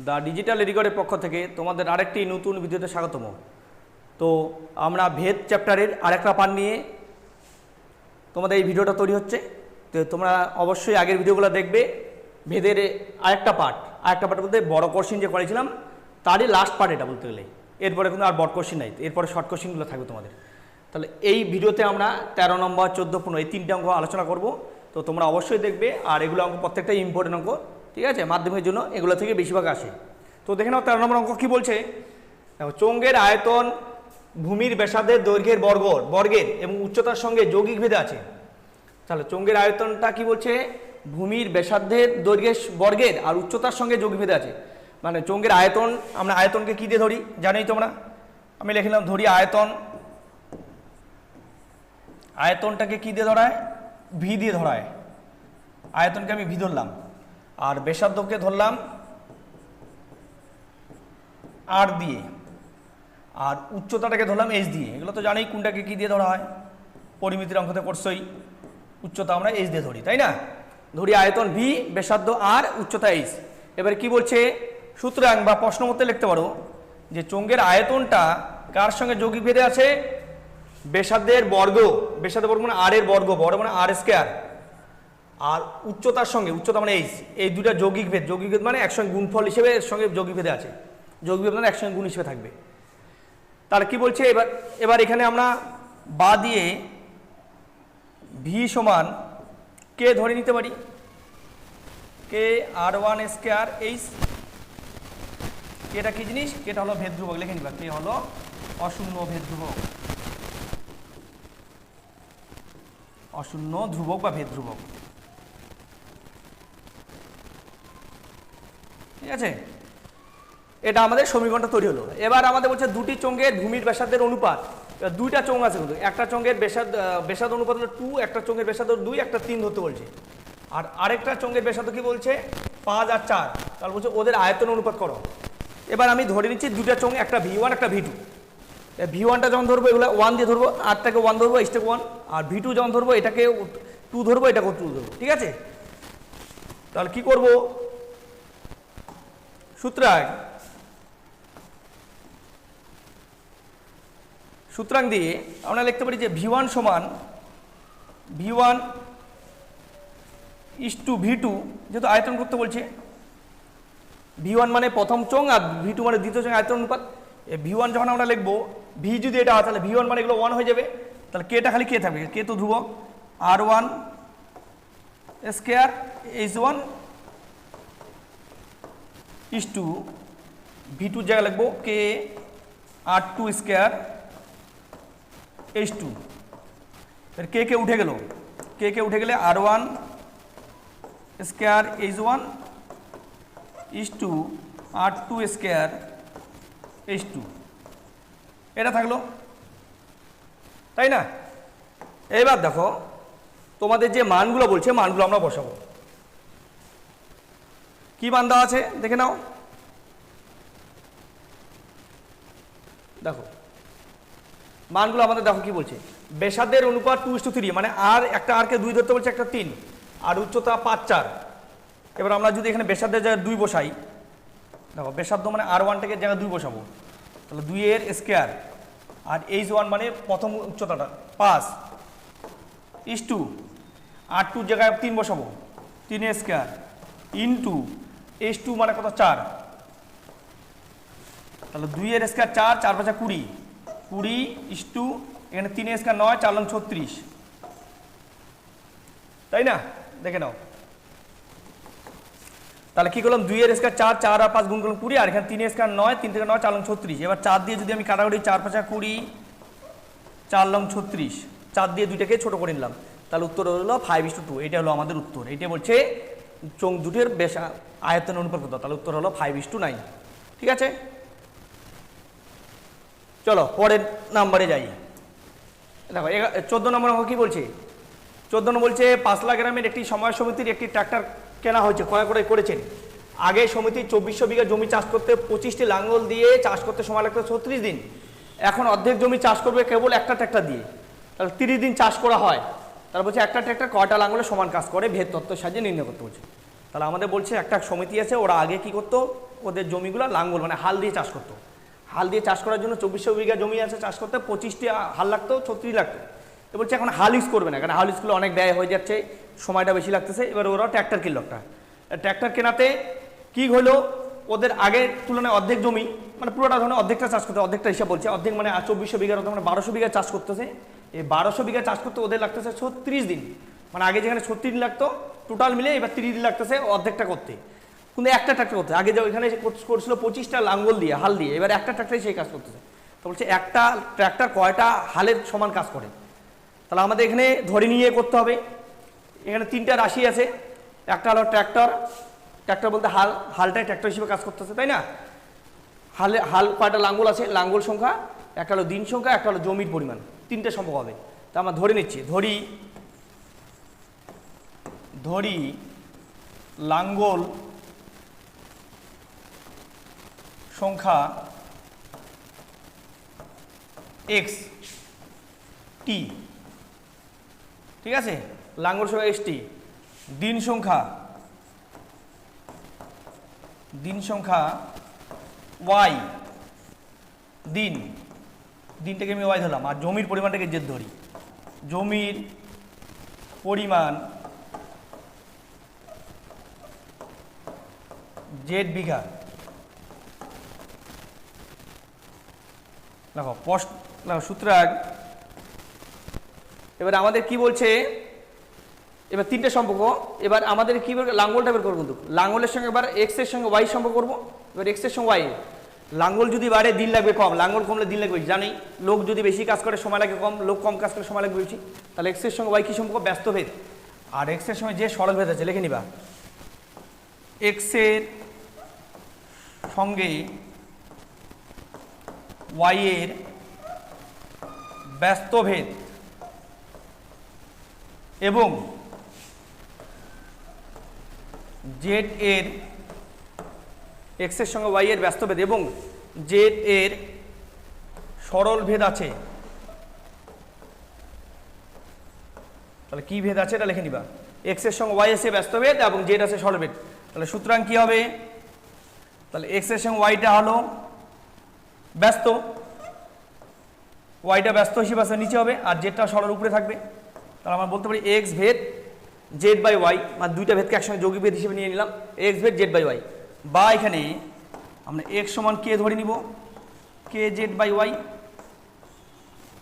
The digital এডুকেটরের পক্ষ থেকে তোমাদের আরেকটি নতুন ভিডিওতে স্বাগতম। তো আমরা ভেদ চ্যাপ্টারের আরেকটা পার্ট নিয়ে তোমাদের এই ভিডিওটা তৈরি হচ্ছে। তো তোমরা অবশ্যই আগের ভিডিওগুলো দেখবে। ভেদের আরেকটা পার্ট বলতে বড় কোশ্চিন যে করেছিলাম তারই লাস্ট পার্ট এটা বলতে গেলে। এরপরে কিন্তু আর বড় কোশ্চিন নাই, এরপরে শর্ট কোশ্চিনগুলো থাকবে তোমাদের। তাহলে এই ভিডিওতে আমরা 13 নম্বর 14, 15 এই তিনটে অঙ্ক আলোচনা করব। তো তোমরা অবশ্যই দেখবে। আর এগুলো অঙ্ক প্রত্যেকটাই ইম্পর্টেন্ট অঙ্ক, ঠিক আছে? মাধ্যমিকের জন্য এগুলো থেকে বেশিরভাগ আসে। তো দেখে নাও 13 নম্বর অঙ্ক কী বলছে। দেখো, চোঙের আয়তন ভূমির ব্যাসার্ধের দৈর্ঘ্যের বর্গের এবং উচ্চতার সঙ্গে যৌগিক ভেদে আছে। তাহলে চোঙের আয়তনটা কি বলছে? ভূমির ব্যাসার্ধের দৈর্ঘ্যের বর্গের আর উচ্চতার সঙ্গে যৌগিক ভেদে আছে। মানে চোঙের আয়তন, আমরা আয়তনকে কী দিয়ে ধরি জানোই তোমরা। আমি লিখলাম ধরি আয়তনটাকে কী দিয়ে ধরায়? ভি দিয়ে ধরায়। আয়তনকে আমি ভি ধরলাম, আর ব্যাসার্ধকে ধরলাম আর দিয়ে, আর উচ্চতাটাকে ধরলাম এইচ দিয়ে। এগুলো তো জানোই কোনটাকে কী দিয়ে ধরা হয়, পরিমিতির অঙ্কতে করছই। উচ্চতা আমরা এইচ দিয়ে ধরি, তাই না? ধরি আয়তন ভি, ব্যাসার্ধ আর, উচ্চতা এইচ। এবারে কি বলছে? সুতরাং বা প্রশ্ন মতে লিখতে পারো যে চোঙের আয়তনটা কার সঙ্গে যৌগিক ভেদে আছে? ব্যাসার্ধের বর্গ মানে আর এর বর্গ মানে আর স্কয়ার, আর উচ্চতার সঙ্গে, উচ্চতা মানে এইচ, এই দুটা যৌগিক ভেদ মানে একসঙ্গে গুণফল হিসেবে এর সঙ্গে যৌগিক ভেদে আছে। যৌগিক ভেদ মানে একসঙ্গে গুণ হিসেবে থাকবে। তাহলে কি বলছে এবার এখানে আমরা বা দিয়ে ভি সমান কে ধরে নিতে পারি, কে আর1 স্কয়ার এইচ। এটা কি জিনিস? এটা হলো ভেদ ধ্রুবক, লিখে নিবা। কে হলো অশূন্য ভেদ ধ্রুবক, অশূন্য ধ্রুবক বা ভেদ ধ্রুবক, ঠিক আছে? এটা আমাদের সমীকরণটা তৈরি হলো। এবার আমাদের বলছে দুটি চোঙের ভূমির ব্যাসার্ধের অনুপাত। দুইটা চোঙ আছে কিন্তু, একটা চোঙের ব্যাসার্ধ অনুপাত হলো 2, একটা চোঙের ব্যাসার্ধ 2, একটা 3 ধরতে বলছে। আর আরেকটা চোঙের ব্যাসার্ধ কি বলছে? 5 আর 4। তাহলে বলছে ওদের আয়তন অনুপাত করো। এবার আমি ধরে নিচ্ছি দুইটা চোঙ, একটা V1 একটা V2। V1টা যখন ধরবো এগুলো 1 দিয়ে ধরবো, আরটাকে 1 ধরবো, এইচটাকে 1। আর V2 যখন ধরবো এটাকে 2 ধরবো, এটাকে 2 ধরবো, ঠিক আছে? তাহলে কি করব? সুতরাং দিয়ে আমরা লিখতে পারি যে V1 সমান V1 = V2, যেহেতু আয়তন করতে বলছে। V1 মানে প্রথম চোঙ আর V2 মানে দ্বিতীয় চোঙ, আয়তন অনুপাত। V1 যখন আমরা লিখবো, V যদি এটা হয় তাহলে V1 মানে এগুলো 1 হয়ে যাবে। তাহলে কেটা খালি কে থাকবে? কে তো ধ্রুবক, R1 স্কয়ার H1 = V2 জায়গায় লিখবো কে R2 স্কয়ার H2। এর কে উঠে গেল, কে উঠে গেলে R1 square H1 = R2 square H2, এটা থাকলো, তাই না? এবার দেখো তোমাদের যে মানগুলো বলছে, মানগুলো আমরা বসাবো। কি মান দেওয়া আছে দেখে নাও। দেখো মানগুলো আমাদের, দেখো কি বলছে। ব্যাসার্ধের অনুপাত 2:3, মানে আর একটা আরকে 2 ধরতে বলছে, একটা 3, আর উচ্চতা 5, 4। এবার আমরা যদি এখানে ব্যাসার্ধের জায়গায় 2 বসাই, দেখো ব্যাসার্ধ মানে R1টাকে জায়গায় 2 বসাবো, তাহলে 2 এর স্কয়ার, আর H1 মানে প্রথম উচ্চতাটা 5 = R2 জায়গায় 3 বসাবো, 3 এর স্কয়ার ইন্টু H2 মানে কত? 4। তাহলে 2 এর স্কয়ার 4, 4 5 20, 20 = এখানে 3 এর স্কয়ার 9, 4 লং 36, তাই না? দেখে নাও। তাহলে কি করলাম? 2 এর স্কয়ার 4, 4 আর 5 গুণ করলাম 20, আর এখানে 3 এর স্কয়ার 9, 3 থেকে 9 4 লং 36। এবার 4 দিয়ে যদি আমি কাটাকুটি, 4 5 20, 4 লং 36, 4 দিয়ে দুইটাকে ছোট করে নিলাম, তাহলে উত্তর হলো 5:2। এটা হলো আমাদের উত্তর। এটা বলছে চোঙ দুটির আয়তন অনুপাত কত, তাহলে উত্তর হলো 5:9, ঠিক আছে? চলো পরের নাম্বারে যাই। দেখো 14 নম্বর অঙ্ক কি বলছে? 14 নম্বর বলছে 5 লাখ গ্রামের একটি সমবায় সমিতির একটি ট্রাক্টর কেনা হয়েছে, ক্রয় করেছেন। আগে সমিতি 2400 বিঘা জমি চাষ করতে 25টি লাঙ্গল দিয়ে চাষ করতে সময় লাগতো 36 দিন। এখন অর্ধেক জমি চাষ করবে কেবল একটা ট্রাক্টর দিয়ে, তাহলে 30 দিন চাষ করা হয়। তাহলে বলছে একটা ট্রাক্টর কয়টা লাঙ্গলে সমান কাজ করে ভেদ তত্ত্বের সাহায্যে নির্ণয় করতে বলছে। তাহলে আমাদের বলছে একটা সমিতি আছে, ওরা আগে কি করতো ওদের জমিগুলো লাঙ্গল মানে হাল দিয়ে চাষ করতো। হাল দিয়ে চাষ করার জন্য 2400 বিঘা জমি আছে চাষ করতে, 25টি হাল লাগতো, 36 লাগতো। তো বলছে এখন হাল ইউজ করবে না, কারণ হাল ইউজ করলে অনেক ব্যয় হয়ে যাচ্ছে, সময়টা বেশি লাগতেছে। এবার ওরা ট্র্যাক্টর কিনলো একটা। ট্র্যাক্টর কেনাতে কী হলো, ওদের আগের তুলনায় অর্ধেক জমি, মানে পুরোটা ধরনের অর্ধেকটা চাষ করতে, অর্ধেকটা হিসাব বলছে, অর্ধেক মানে 2400 বিঘার মানে 1200 বিঘা চাষ করতেছে। এই 1200 বিঘা চাষ করতে ওদের লাগতেছে 36 দিন, মানে আগে যেখানে 36 দিন লাগতো টোটাল মিলে এবার 30 দিন লাগতেছে অর্ধেকটা করতে। কিন্তু একটা ট্র্যাক্টর করতে, আগে যে ওইখানে করছিল 25টা লাঙ্গল দিয়ে হাল দিয়ে, এবার একটা ট্র্যাক্টরে সেই কাজ করতেছে। তো বলছে একটা ট্র্যাক্টর কয়টা হালের সমান কাজ করে, তাহলে আমাদের এখানে ধরে নিয়ে করতে হবে। এখানে 3টা রাশি আছে, একটা হলো ট্র্যাক্টর, ট্র্যাক্টর বলতে হালটাই ট্র্যাক্টর হিসেবে কাজ করতেছে, তাই না? হাল কয়টা লাঙ্গল আছে, লাঙ্গল সংখ্যা, একটা হলো দিন সংখ্যা, একটা হলো জমির পরিমাণ, 3টে সম্ভব হবে। তা আমরা ধরে নিচ্ছি, ধরি লাঙ্গল সংখ্যা এক্স টি, ঠিক আছে, লাঙ্গল সংখ্যা এক্স টি। দিন সংখ্যা ওয়াই, দিনটাকে আমি ওয়াই ধরলাম, আর জমির পরিমাণটাকে জেড ধরি। জমির পরিমাণ জেড বিঘা। দেখো সুতরাং এবার আমাদের কি বলছে, এবার 3টে সম্পর্ক। এবার আমাদের কি লাঙ্গলটা বের করবো, কিন্তু লাঙ্গলের সঙ্গে এবার এক্স এর সঙ্গে ওয়াই সম্পর্ক করবো। এবার এক্স এর সঙ্গে ওয়াই, লাঙ্গল যদি বাড়ে দিন লাগবে কম, লাঙ্গল কমলে দিন লাগবে বেশি, জানি। লোক যদি বেশি কাজ করে সময় লাগে কম, লোক কম কাজ করে সময় লাগবে বেশি। তাহলে এক্স এর সঙ্গে ওয়াই কি সম্পর্ক, ব্যস্তভেদ। আর এক্স এর সঙ্গে যে সরলভেদ আছে লিখে নিবা, এক্স এর সঙ্গে ওয়াই এর ব্যস্তভেদ এবং জেড এর, এক্স এর সঙ্গে ওয়াই এর ব্যস্তভেদ এবং জেড এর সরল ভেদ আছে। তাহলে কি ভেদ আছে এটা লিখে নিবা, এক্স এর সঙ্গে ওয়াই আছে ব্যস্তভেদ এবং জেড আছে সরলভেদ। তাহলে সুতরাং কি হবে, তাহলে এক্স এর সঙ্গে ওয়াইটা হলো ব্যস্ত, ওয়াইটা ব্যস্ত হিসেবে আছে নিচে হবে, আর জেডটা সরল উপরে থাকবে। তাহলে আমরা বলতে পারি এক্স ভেদ জেড বাই ওয়াই, মানে দুইটা ভেদকে একসঙ্গে যৌগিক ভেদ হিসেবে নিয়ে নিলাম, এক্স ভেদ জেড বাই ওয়াই। বা এখানে আমরা এক্স সমান কে ধরে নিব, কে জেড বাই ওয়াই,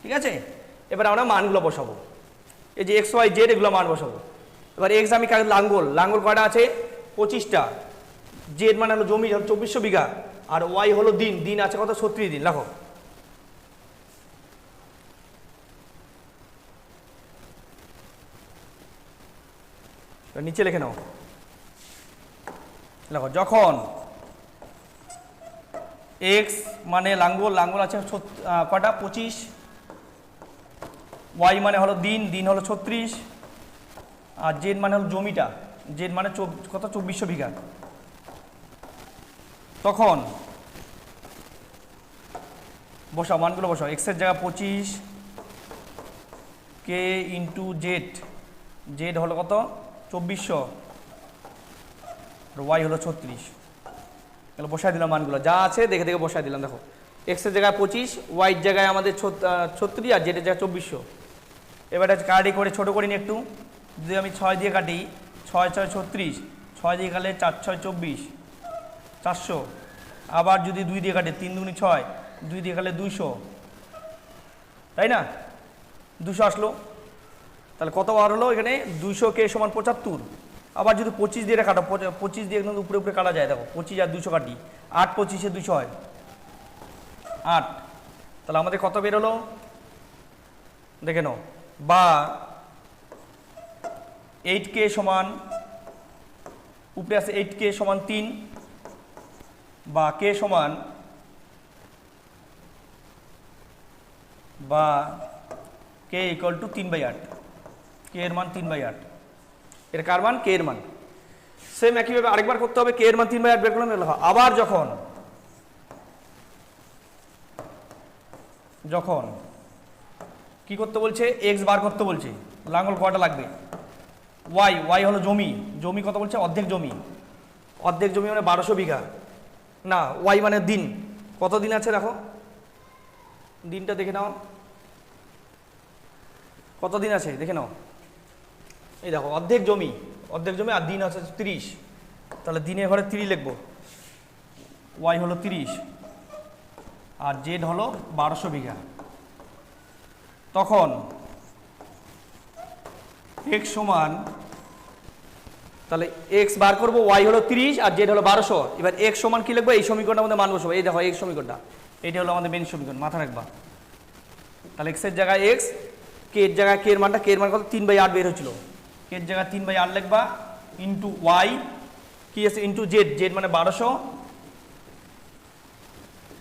ঠিক আছে। এবার আমরা মানগুলো বসাবো, এই যে এক্স ওয়াই জেড এগুলো মান বসাবো। এবার এক্স আমি লাঙ্গল কয়টা আছে 25টা, জেড মানে হলো জমি 2400 বিঘা, আর ওয়াই হলো দিন আছে কত 36 দিন। দেখো নিচে লিখে নাও, দেখো যখন এক্স মানে লাঙ্গল আছে কটা 25, ওয়াই মানে হলো দিন হলো 36, আর জেড মানে হলো জমিটা, জেড মানে কত 2400 বিঘা। তখন বসাও মানগুলো বসাও, এক্স এর জায়গা 25, কে ইন্টু জেড হলো কত 2400, আর ওয়াই হলো 36। এগুলো বসাই দিলাম মানগুলো যা আছে দেখে দেখে বসাই দিলাম। দেখো এক্স এর জায়গায় 25, ওয়াইয়ের জায়গায় আমাদের 36, আর জেডের জায়গায় 2400। এবার কাটি করে ছোটো করি নি একটু, যদি আমি 6 দিয়ে কাটি, 6 6 36, 6 দিয়ে কাটলে 4 6 24, 400। আবার যদি 2 দিয়ে কাটে 3 2 6, 2 দিয়ে কাটলে 200, তাই না? 200 আসলো। তাহলে কত বার হলো এখানে 200 কে সমান 75। আবার যদি 25 দিয়ে কাটো, 25 দিয়ে একদম উপরে কাটা যায়, দেখো 25 আর 200 কাটি, 8 25 200 হয় 8। তাহলে আমাদের কত বের হলো দেখে নাও। বা 8k সমান, উপরে আছে 8k সমান 3, বা k সমান, বা k ইকুয়াল টু 3/8, k এর মান 3/8। এর কার মান, k এর মান। সেম একইভাবে আরেকবার করতে হবে, k এর মান 3/8 বের করলাম। আবার যখন কি করতে বলছে, x বার করতে বলছে, লাঙ্গল কয়টা লাগবে, ওয়াই হলো জমি কত বলছে, অর্ধেক জমি মানে 1200 বিঘা। না ওয়াই মানে দিন, কত দিন আছে দেখো, দিনটা দেখে নাও কত দিন আছে দেখে নাও। এই দেখো অর্ধেক জমি আর দিন আছে 30, তাহলে দিনের ঘরে 30 লিখবো, ওয়াই হলো 30 আর জেড হলো 1200 বিঘা। তখন এক্স সমান, তাহলে এক্স বার করবো, ওয়াই হলো 30 আর জেড হলো 1200। এবার এক্স সমান কি লিখবো, এই সমীকরণটা আমাদের মান বসবো। এই দেখো এই সমীকরণটা, এইটা হলো আমাদের মেন সমীকরণ, মাথা রাখবা। তাহলে এক্স এর জায়গায় এক্স, কে এর জায়গায় কে এর মানটা, কে এর মান কত 3/8 বের হচ্ছিল, কে এর জায়গায় 3/8 লিখবা, ইন্টু ওয়াই কি আছে ইন্টু জেড, জেড মানে 1200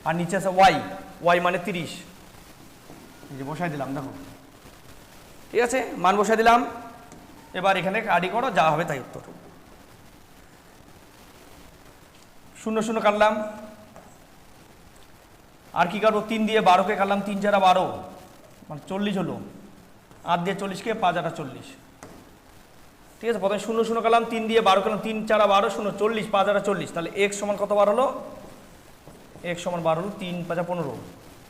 আর নিচে আছে ওয়াই, ওয়াই মানে 30, এই যে বসাই দিলাম দেখো, ঠিক আছে মান বসাই দিলাম। এবার এখানে কাটি করো, যা হবে তাই উত্তর। 0 0 কাটলাম, আর কি কাটবো, 3 দিয়ে 12কে কাটলাম, 3 4 12 মানে 40 হলো, 8 দিয়ে 40কে 5 8 40, ঠিক আছে। প্রথমে 0 0 কাটলাম, 3 দিয়ে 12 কাটলাম, 3 4 12 0 40, 5 8 40, তাহলে এক্স সমান কত বার হলো, এক্স সমান 12 হলো, 3 5 15,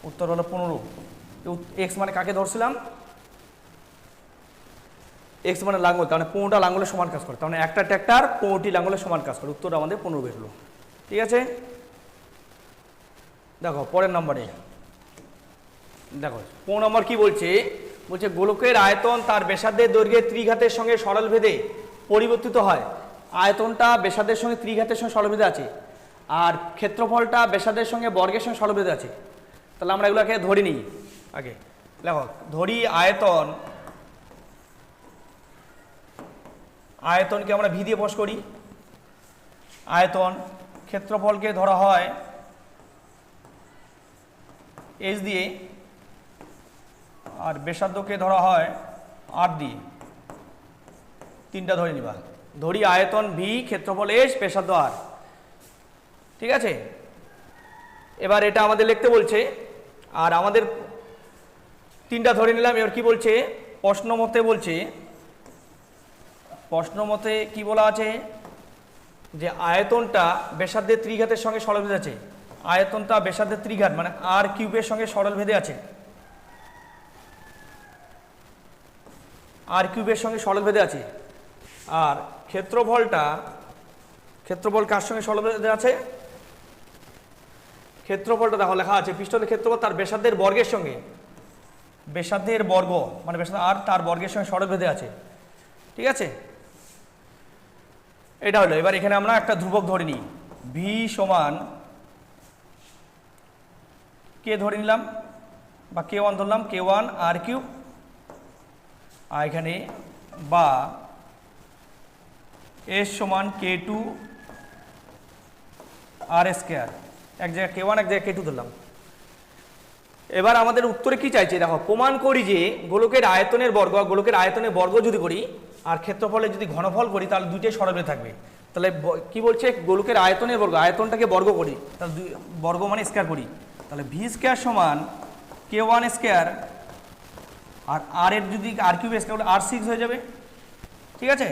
উত্তর হলো 15। এক্স মানে কাকে ধরছিলাম, এক্স মানে লাঙ্গল, তার মানে 15টা লাঙ্গলের সমান কাজ করে, তার মানে একটা ট্র্যাক্টর 15টি লাঙ্গলের সমান কাজ করে, উত্তর আমাদের 15 বের হলো, ঠিক আছে। দেখো পরের নম্বরে দেখো 15 নম্বর কি বলছে, বলছে গোলকের আয়তন তার ব্যাসার্ধের দৈর্ঘ্যের ত্রিঘাতের সঙ্গে সরলভেদে পরিবর্তিত হয়। আয়তনটা ব্যাসার্ধের সঙ্গে ত্রিঘাতের সঙ্গে সরলভেদে আছে, আর ক্ষেত্রফলটা ব্যাসার্ধের সঙ্গে বর্গের সঙ্গে সরলভেদে আছে। তাহলে আমরা এগুলোকে ধরে নিই আগে, দেখো ধরি আয়তন, আয়তনকে আমরা ভি দিয়ে প্রকাশ করি, আয়তন, ক্ষেত্রফলকে ধরা হয় এইচ দিয়ে, আর ব্যাসার্ধকে ধরা হয় আর দিয়ে, তিনটা ধরে নিবা। ধরি আয়তন ভি, ক্ষেত্রফল এইচ, ব্যাসার্ধ আর, ঠিক আছে। এবার এটা আমাদের লিখতে বলছে, আর আমাদের তিনটা ধরে নিলাম। এবার কি বলছে, প্রশ্ন মতে বলছে, প্রশ্ন মতে কি বলা আছে, যে আয়তনটা ব্যাসার্ধের ত্রিঘাতের সঙ্গে সরলভেদে আছে, আয়তনটা ব্যাসার্ধের ত্রিঘাত মানে আর কিউবের সঙ্গে সরলভেদে আছে, আর কিউবের সঙ্গে সরলভেদে আছে। আর ক্ষেত্রফলটা, ক্ষেত্রফল কার সঙ্গে সরলভেদে আছে, ক্ষেত্রফলটা দেখো লেখা আছে পৃষ্ঠের ক্ষেত্রফল তার ব্যাসার্ধের বর্গের সঙ্গে, ব্যাসার্ধের বর্গ মানে ব্যাসার্ধ আর তার বর্গের সঙ্গে সরলভেদে আছে, ঠিক আছে। এটা হলো। এবার এখানে আমরা একটা ধ্রুবক ধরে নিই, ভি সমান কে ধরে নিলাম, বা কে ওয়ান ধরলাম, কে ওয়ান আর কিউব, আর এখানে বা এস সমান কে টু আর স্কোয়ার, এক জায়গায় কে ওয়ান এক জায়গায় কে টু ধরলাম। এবার আমাদের উত্তরে কি চাইছে দেখো, প্রমাণ করি যে গোলকের আয়তনের বর্গ, গোলকের আয়তনের বর্গ যদি করি আর ক্ষেত্রফলে যদি ঘনফল করি তাহলে দুইটাই সরলভেদে থাকবে। তাহলে কি বলছে, গোলকের আয়তনের বর্গ, আয়তনটাকে বর্গ করি, তাহলে বর্গ মানে স্কোয়ার করি, তাহলে ভি স্কোয়ার সমান কে ওয়ান স্কোয়ার, আর আর এর যদি আর কিউব স্কোয়ার হলে আর 6 হয়ে যাবে, ঠিক আছে।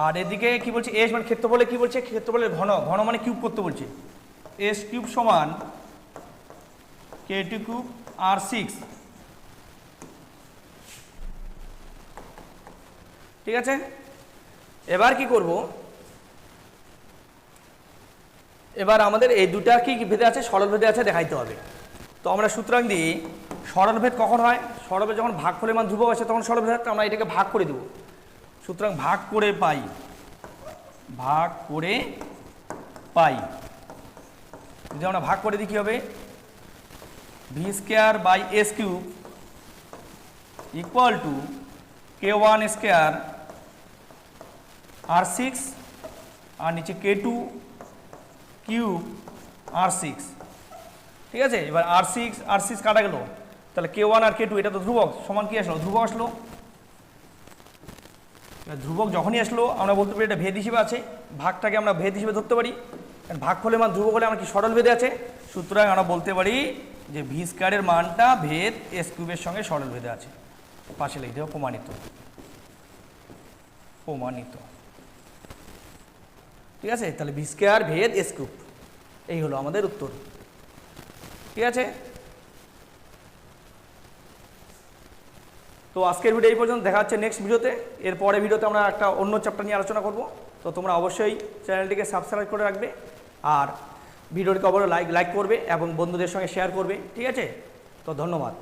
আর এদিকে কি বলছে, এস মানে ক্ষেত্রফলে কি বলছে, ক্ষেত্রফলের ঘন, ঘন মানে কিউব করতে বলছে, এস কিউব সমান কে টু কিউব আর 6, ঠিক আছে। এবার কি করব, এবার আমাদের এই দুটা কি ভেদে আছে, সরলভেদে আছে দেখাইতে হবে। তো আমরা সুতরাং দিই, সরলভেদ কখন হয়, সরলভেদ যখন ভাগফলের মান ধ্রুবক আসে তখন সরলভেদ হয়, আমরা এটাকে ভাগ করে দেব। সুতরাং ভাগ করে পাই, ভাগ করে পাই, যদি আমরা ভাগ করে দিই কি হবে, V square by S cube equal to K one square আর 6 আর নিচে কে টু কিউব আর 6, ঠিক আছে। এবার আর 6 কাটা গেল, তাহলে কে ওয়ান আর কে টু এটা তো ধ্রুবক, সমান কি আসলো, ধ্রুবক আসলো। ধ্রুবক যখনই আসলো আমরা বলতে পারি এটা ভেদ হিসেবে আছে, ভাগটাকে আমরা ভেদ হিসেবে ধরতে পারি, কারণ ভাগফলের মান ধ্রুবক হলে আমরা কি সরলভেদে আছে, সুতরাং আমরা বলতে পারি যে ভি স্কোয়ারের মানটা ভেদ এস কিউবের সঙ্গে সরলভেদে আছে। পাশে লিখে দেবো প্রমাণিত, প্রমাণিত, ঠিক আছে। তাহলে ভি স্কোয়ার ভেদ এস কিউব, এই হলো আমাদের উত্তর। ঠিক আছে, তো আজকের ভিডিও এই পর্যন্ত, দেখা হচ্ছে নেক্সট ভিডিওতে। এর পরে ভিডিওতে আমরা একটা অন্য চ্যাপ্টার নিয়ে আলোচনা করব। তো তোমরা অবশ্যই চ্যানেলটিকে সাবস্ক্রাইব করে রাখবে আর ভিডিওটিকে অবশ্যই লাইক করবে এবং বন্ধুদের সঙ্গে শেয়ার করবে। ঠিক আছে, তো ধন্যবাদ।